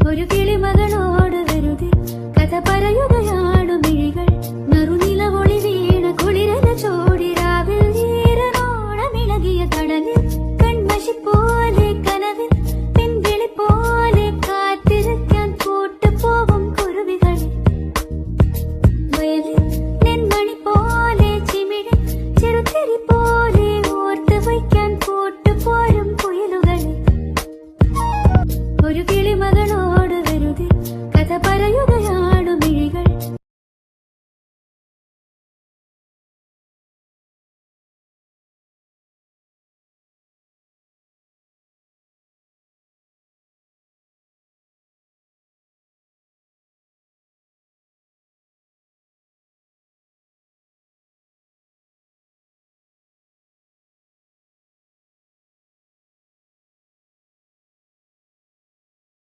ഒരു കിളിമകളോട് വെറുതെ കഥ പറയുകയാണു മിഴികൾ. നറുനിലവൊളി വീണ കുളിരല ചോടിരാവിൽ ഈരനോണമിളകിയ കടലിൽ കൺമഷി പോലെ കനവിൽ പിൻവിളി പോലെ കാത്തിരിക്കാൻ കൂട്ടുപോകും കുരുവികളെ. വയലിൽ നെന്മണി പോലെ ചിമിഴി ചെറുത്തിരി പോലെ ഓർത്ത് വയ്ക്കാൻ കൂട്ടുപോരും കുയിലുകളെ. ഒരു കിളിമകളോ